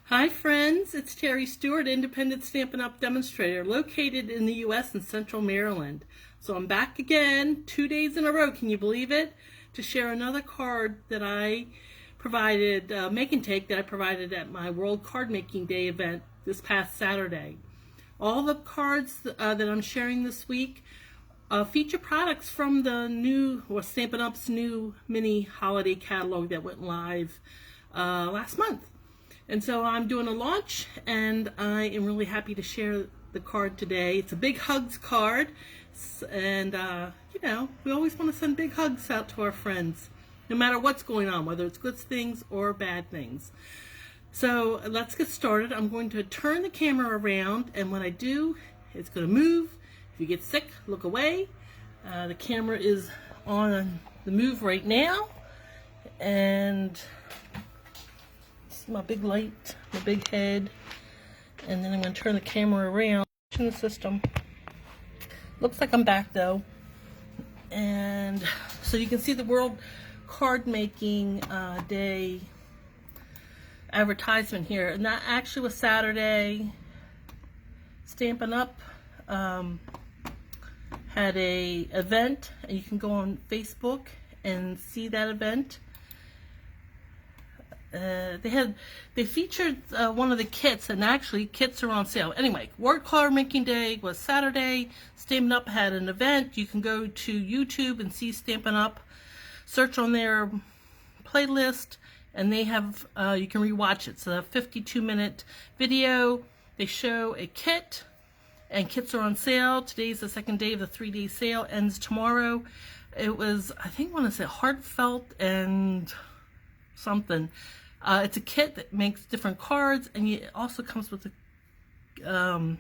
Hi friends, it's Terry Stewart, Independent Stampin' Up! Demonstrator, located in the U.S. in Central Maryland. So I'm back again, 2 days in a row, can you believe it? To share another card that I provided, make and take, that I provided at my World Card Making Day event this past Saturday. All the cards that I'm sharing this week feature products from the new, or Stampin' Up's new mini holiday catalog that went live last month. And so I'm doing a launch, and I am really happy to share the card today. It's a big hugs card, and you know, we always want to send big hugs out to our friends, no matter what's going on, whether it's good things or bad things. So let's get started. I'm going to turn the camera around, and when I do, it's going to move. If you get sick, look away. The camera is on the move right now, and my big light, my big head, and then I'm going to turn the camera around in the system. Looks like I'm back though, and so you can see the World Card Making Day advertisement here, and that actually was Saturday. Stampin' Up! Had a event, and you can go on Facebook and see that event. They featured one of the kits, and actually kits are on sale. Anyway, World Card Making Day was Saturday. Stampin' Up! Had an event. You can go to YouTube and see Stampin' Up!, search on their playlist, and they have, you can rewatch it. It's a 52-minute video. They show a kit, and kits are on sale. Today's the second day of the 3-day sale, ends tomorrow. It was, I think, I want to say heartfelt and something. It's a kit that makes different cards, and it also comes with a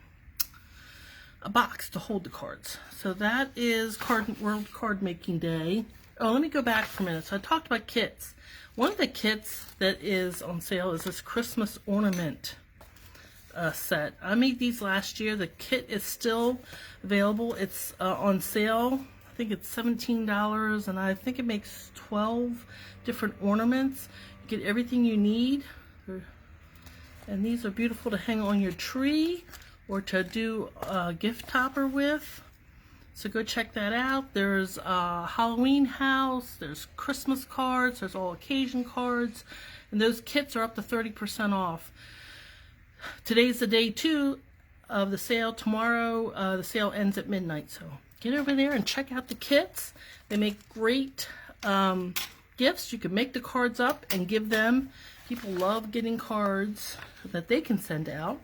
box to hold the cards. So that is World Card Making Day. Oh, let me go back for a minute. So I talked about kits. One of the kits that is on sale is this Christmas ornament set. I made these last year. The kit is still available. It's on sale. I think it's $17, and I think it makes 12 different ornaments. You get everything you need, and these are beautiful to hang on your tree or to do a gift topper with. So go check that out. There's a Halloween house, there's Christmas cards, there's all occasion cards, and those kits are up to 30% off. Today's the day 2 of the sale. Tomorrow the sale ends at midnight, so get over there and check out the kits. They make great gifts. You can make the cards up and give them. People love getting cards that they can send out,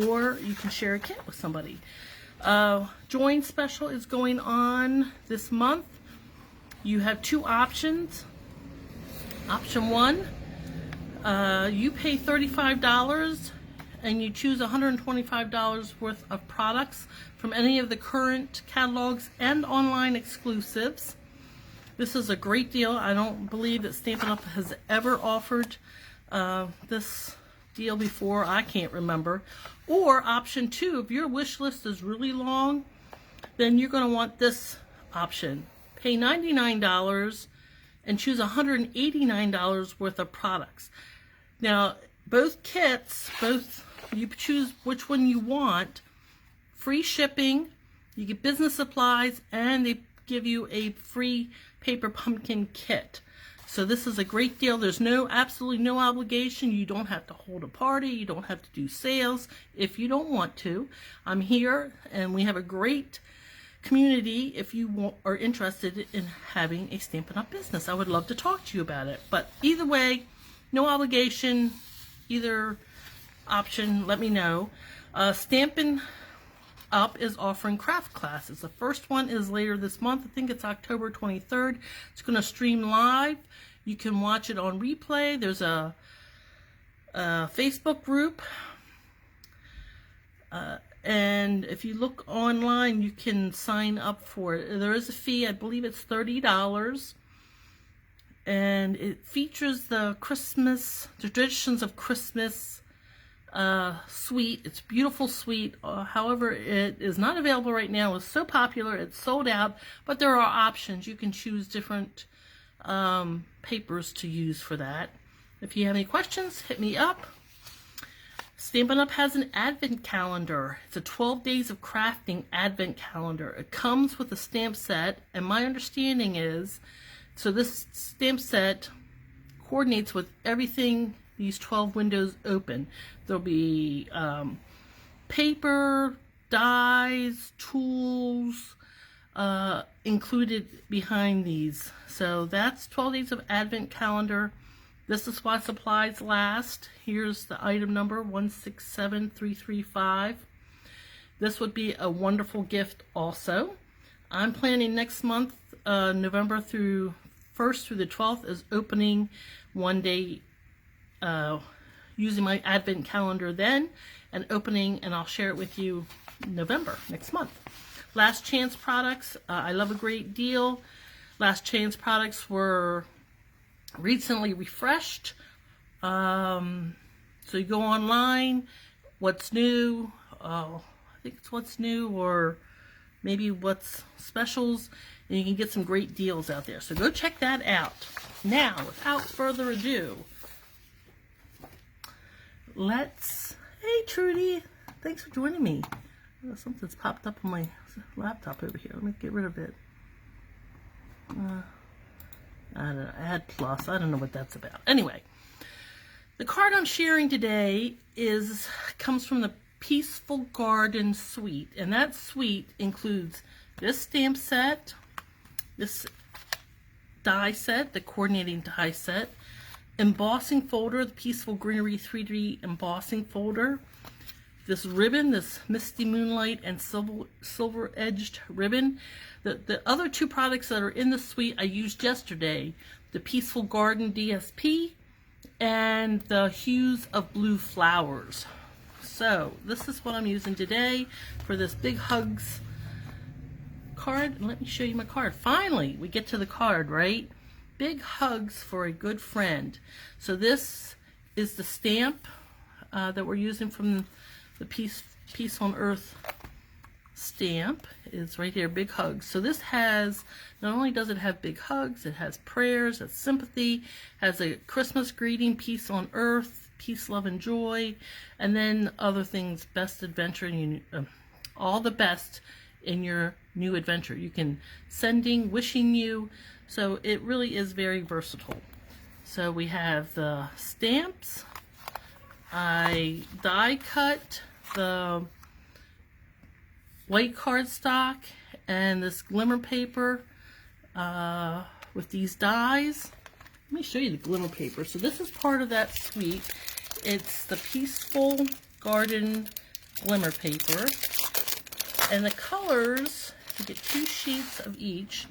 or you can share a kit with somebody. Join special is going on this month. You have 2 options. Option 1, you pay $35 and you choose $125 worth of products from any of the current catalogs and online exclusives. This is a great deal. I don't believe that Stampin' Up! Has ever offered this deal before. I can't remember. Or option 2, if your wish list is really long, then you're going to want this option. Pay $99 and choose $189 worth of products. Now, both kits, you choose which one you want. Free shipping, you get business supplies, and they give you a free paper pumpkin kit. So this is a great deal. There's absolutely no obligation. You don't have to hold a party. You don't have to do sales if you don't want to. I'm here, and we have a great community if you are interested in having a Stampin' Up! Business. I would love to talk to you about it. But either way, no obligation, either option, let me know. Stampin' Up! Is offering craft classes. The first one is later this month. I think it's October 23rd. It's going to stream live. You can watch it on replay. There's a Facebook group. And if you look online, you can sign up for it. There is a fee. I believe it's $30. And it features the traditions of Christmas suite. It's a beautiful suite. However, it is not available right now. It's so popular, it's sold out, but there are options. You can choose different papers to use for that. If you have any questions, hit me up. Stampin' Up! Has an advent calendar. It's a 12 days of crafting advent calendar. It comes with a stamp set, and my understanding is, so this stamp set coordinates with everything these 12 windows open. There'll be paper, dies, tools included behind these. So that's 12 days of advent calendar. This is why supplies last. Here's the item number 167335. This would be a wonderful gift also. I'm planning next month, November 1st through the 12th, is opening one day using my advent calendar then, and opening, and I'll share it with you November next month. Last Chance products, I love a great deal. Last Chance products were recently refreshed. So you go online, what's new, I think it's what's new, or maybe what's specials, and you can get some great deals out there. So go check that out. Now, without further ado, hey Trudy, thanks for joining me. Something's popped up on my laptop over here. Let me get rid of it. I don't know, add plus, I don't know what that's about. Anyway, the card I'm sharing today comes from the Peaceful Garden suite, and that suite includes this stamp set, this die set, the coordinating die set, embossing folder, the Peaceful Greenery 3D embossing folder, this ribbon, this Misty Moonlight and silver edged ribbon. The other two products that are in the suite I used yesterday, the Peaceful Garden DSP and the Hues of Blue Flowers. So this is what I'm using today for this Big Hugs card. And let me show you my card. Finally, we get to the card, right? Big Hugs for a Good Friend. So this is the stamp that we're using from the Peace on Earth stamp. Is right here, Big Hugs. So this has, not only does it have big hugs, it has prayers, it's sympathy, has a Christmas greeting, peace on earth, peace, love, and joy, and then other things, best adventure, and all the best in your new adventure. You can sending, wishing you, so it really is very versatile. So we have the stamps. I die cut the white cardstock and this glimmer paper with these dies. Let me show you the glimmer paper. So this is part of that suite. It's the Peaceful Garden glimmer paper, and the colors, you get 2 sheets of each.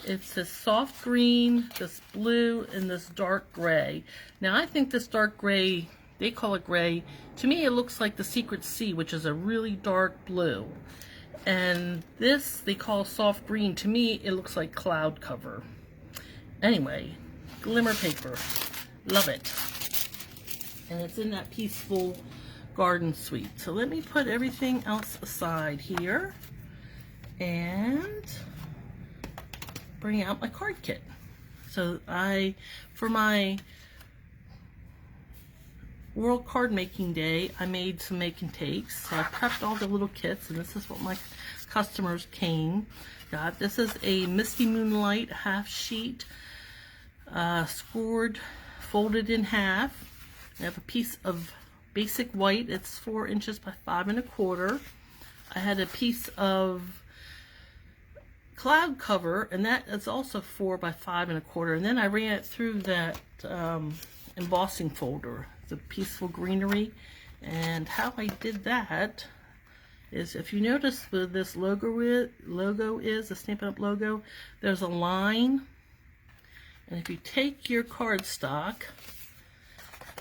It's this soft green, this blue, and this dark gray. Now I think this dark gray, they call it gray. To me it looks like the Secret Sea, which is a really dark blue. And this they call soft green. To me it looks like cloud cover. Anyway, glimmer paper, love it. And it's in that Peaceful Garden suite. So let me put everything else aside here and bring out my card kit. So for my World Card Making Day, I made some make and takes. So I prepped all the little kits, and this is what my customers got. This is a Misty Moonlight half sheet, scored, folded in half. I have a piece of basic white. It's 4 inches by 5 1/4. I had a piece of cloud cover, and that is also 4 by 5 1/4. And then I ran it through that embossing folder, the Peaceful Greenery. And how I did that is, if you notice where this logo is, the Stampin' Up! Logo, there's a line. And if you take your cardstock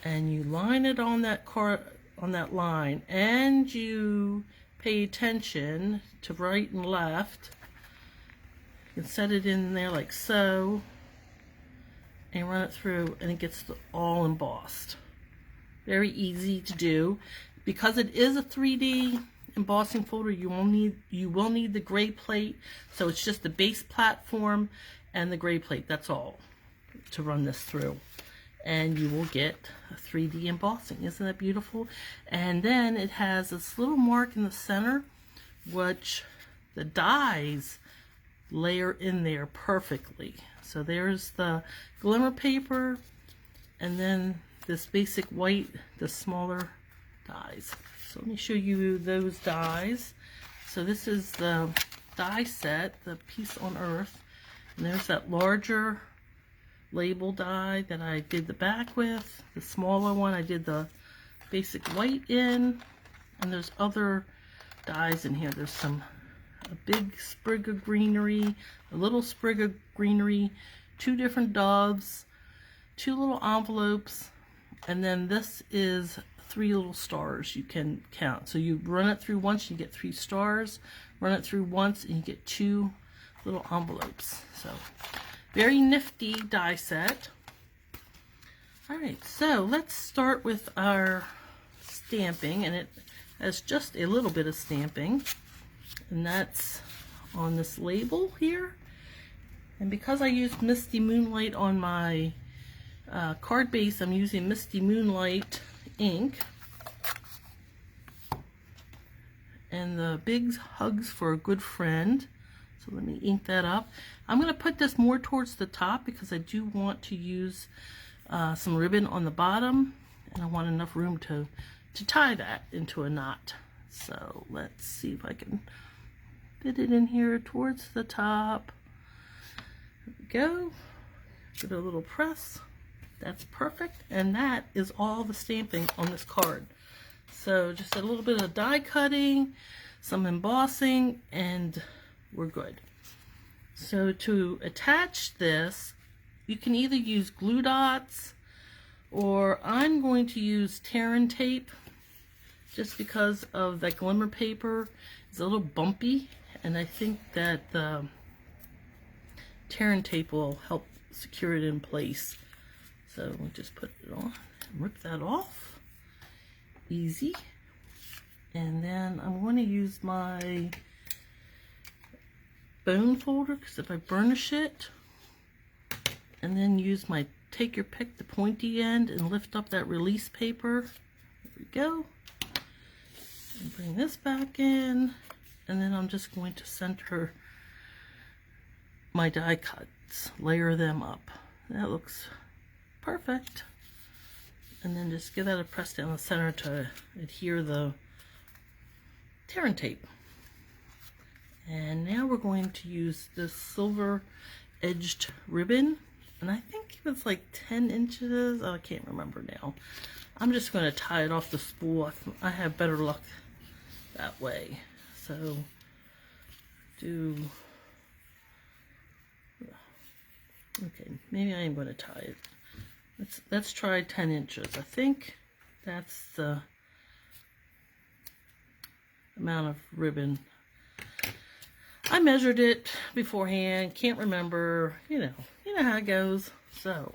and you line it on that line, and you pay attention to right and left, you can set it in there like so, and run it through, and it gets all embossed. Very easy to do. Because it is a 3D embossing folder, you will need the gray plate. So it's just the base platform and the gray plate. That's all to run this through. and you will get a 3D embossing. Isn't that beautiful? And then it has this little mark in the center, which the dies layer in there perfectly. So there's the glimmer paper, and then this basic white, the smaller dies. So let me show you those dies. So this is the die set, the Peace on Earth, and there's that larger label die that I did the back with. The smaller one I did the basic white in, and there's other dies in here. There's a big sprig of greenery, a little sprig of greenery, 2 different doves, 2 little envelopes, and then this is 3 little stars you can count. So you run it through once, you get 3 stars. Run it through once, and you get 2 little envelopes. So very nifty die set. Alright, so let's start with our stamping, and it has just a little bit of stamping, and that's on this label here. And because I used Misty Moonlight on my card base, I'm using Misty Moonlight ink. And the big hugs for a good friend. So let me ink that up. I'm going to put this more towards the top because I do want to use some ribbon on the bottom, and I want enough room to tie that into a knot. So let's see if I can fit it in here towards the top. There we go. Give it a little press. That's perfect. And that is all the stamping on this card. So just a little bit of die cutting, some embossing, and we're good. So to attach this, you can either use glue dots, or I'm going to use Terran tape, just because of that glimmer paper. It's a little bumpy, and I think that the Terran tape will help secure it in place. So we'll just put it on, rip that off, easy. And then I'm going to use my bone folder, because if I burnish it, and then use my take your pick, the pointy end, and lift up that release paper. There we go. And bring this back in, and then I'm just going to center my die cuts, layer them up. That looks perfect. And then just give that a press down the center to adhere the Terran tape. And now we're going to use this silver edged ribbon, and I think it's like 10 inches. Oh, I can't remember now. I'm just going to tie it off the spool. I have better luck that way. So okay, maybe I am going to tie it. Let's try 10 inches. I think that's the amount of ribbon. I measured it beforehand, can't remember, you know how it goes. So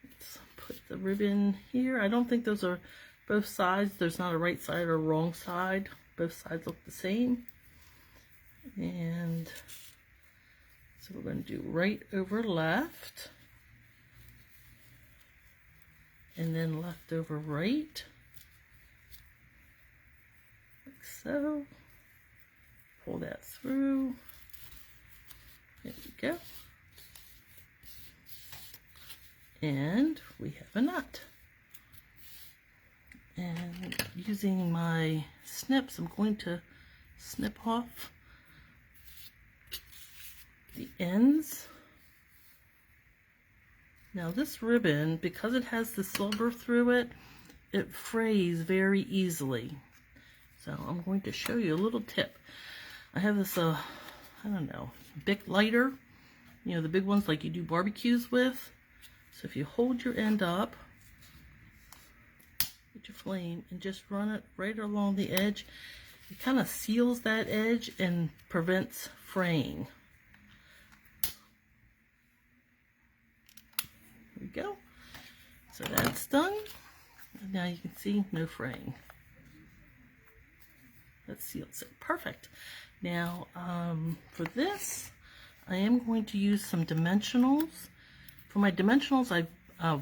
let's put the ribbon here. I don't think those are both sides. There's not a right side or wrong side. Both sides look the same. And so we're going to do right over left, and then left over right, like so. Pull that through. There we go. And we have a knot. And using my snips, I'm going to snip off the ends. Now this ribbon, because it has the silver through it, it frays very easily. So I'm going to show you a little tip. I have this, I don't know, Bic lighter, you know, the big ones like you do barbecues with. So if you hold your end up with your flame and just run it right along the edge, it kind of seals that edge and prevents fraying. There we go. So that's done. And now you can see no fraying. That seals it. Perfect. Now, for this, I am going to use some dimensionals. For my dimensionals, I've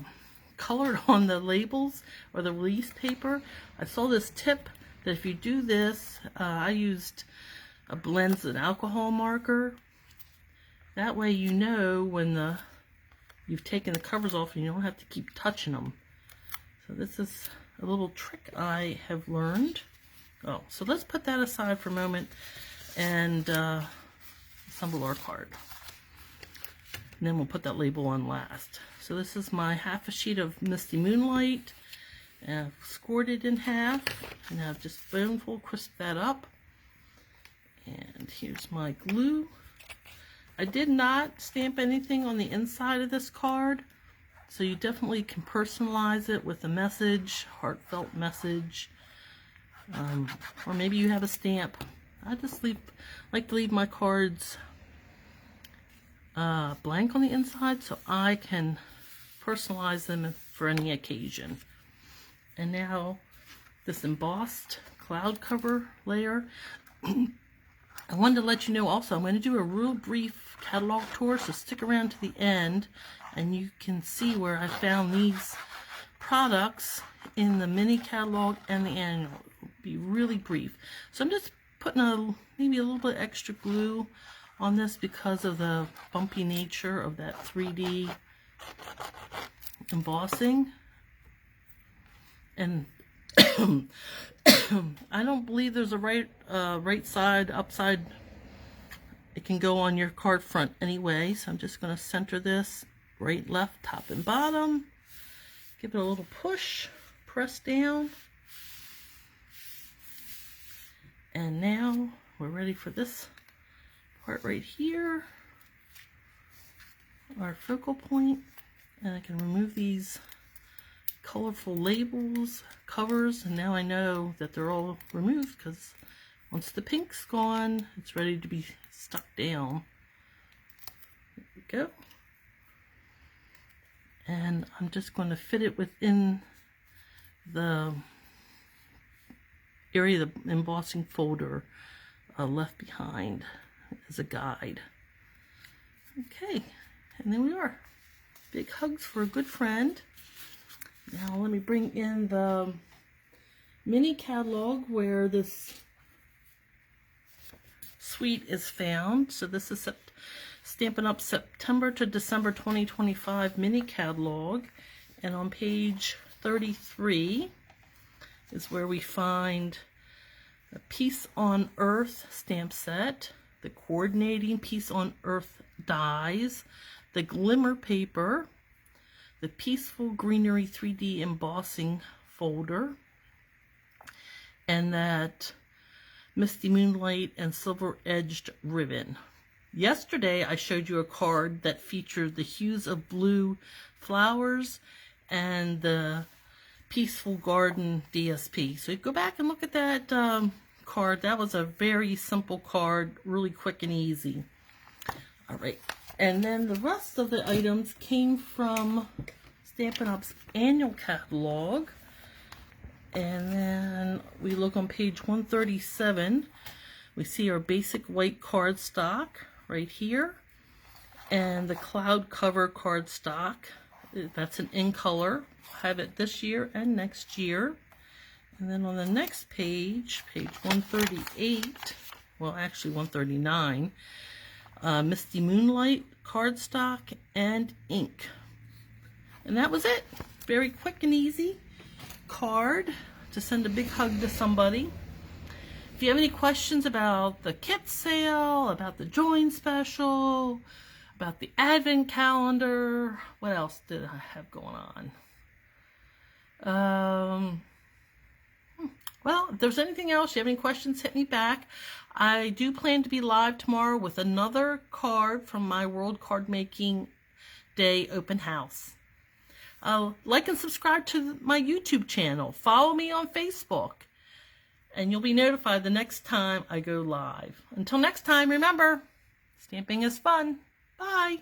colored on the labels or the release paper. I saw this tip that if you do this, I used a blends and alcohol marker. That way you know when you've taken the covers off and you don't have to keep touching them. So this is a little trick I have learned. Oh, so let's put that aside for a moment and assemble our card. And then we'll put that label on last. So this is my half a sheet of Misty Moonlight. And I've scored it in half. And I've just spoonful crisped that up. And here's my glue. I did not stamp anything on the inside of this card. So you definitely can personalize it with a message, heartfelt message. Or maybe you have a stamp. I just like to leave my cards blank on the inside so I can personalize them for any occasion. And now this embossed cloud cover layer. I wanted to let you know also I'm going to do a real brief catalog tour, so stick around to the end and you can see where I found these products in the mini catalog and the annual. It'll be really brief. So I'm just putting maybe a little bit extra glue on this because of the bumpy nature of that 3D embossing. And I don't believe there's a right side, upside. It can go on your card front anyway, so I'm just going to center this right, left, top, and bottom. Give it a little push, press down. And now we're ready for this part right here, our focal point, and I can remove these colorful labels, covers, and now I know that they're all removed because once the pink's gone, it's ready to be stuck down. There we go. And I'm just going to fit it within the area of the embossing folder left behind as a guide. Okay, and there we are. Big hugs for a good friend. Now let me bring in the mini catalog where this suite is found. So this is Stampin' Up! September to December 2025 mini catalog. And on page 33 is where we find a Peace on Earth stamp set, the coordinating Peace on Earth dies, the glimmer paper, the Peaceful Greenery 3D embossing folder, and that Misty Moonlight and Silver Edged ribbon. Yesterday I showed you a card that featured the hues of blue flowers and the Peaceful Garden DSP. So you go back and look at that card. That was a very simple card, really quick and easy. All right. And then the rest of the items came from Stampin' Up's annual catalog. And then we look on page 137. We see our basic white cardstock right here. And the cloud cover cardstock. That's an in color. We'll have it this year and next year. And then on the next page, page 138, well actually 139, Misty Moonlight cardstock and ink. And that was it. Very quick and easy card to send a big hug to somebody. If you have any questions about the kit sale, about the join special, about the advent calendar, what else did I have going on? Well, if there's anything else, you have any questions, hit me back. I do plan to be live tomorrow with another card from my World Card Making Day open house. Like and subscribe to my YouTube channel. Follow me on Facebook. And you'll be notified the next time I go live. Until next time, remember, stamping is fun. Bye.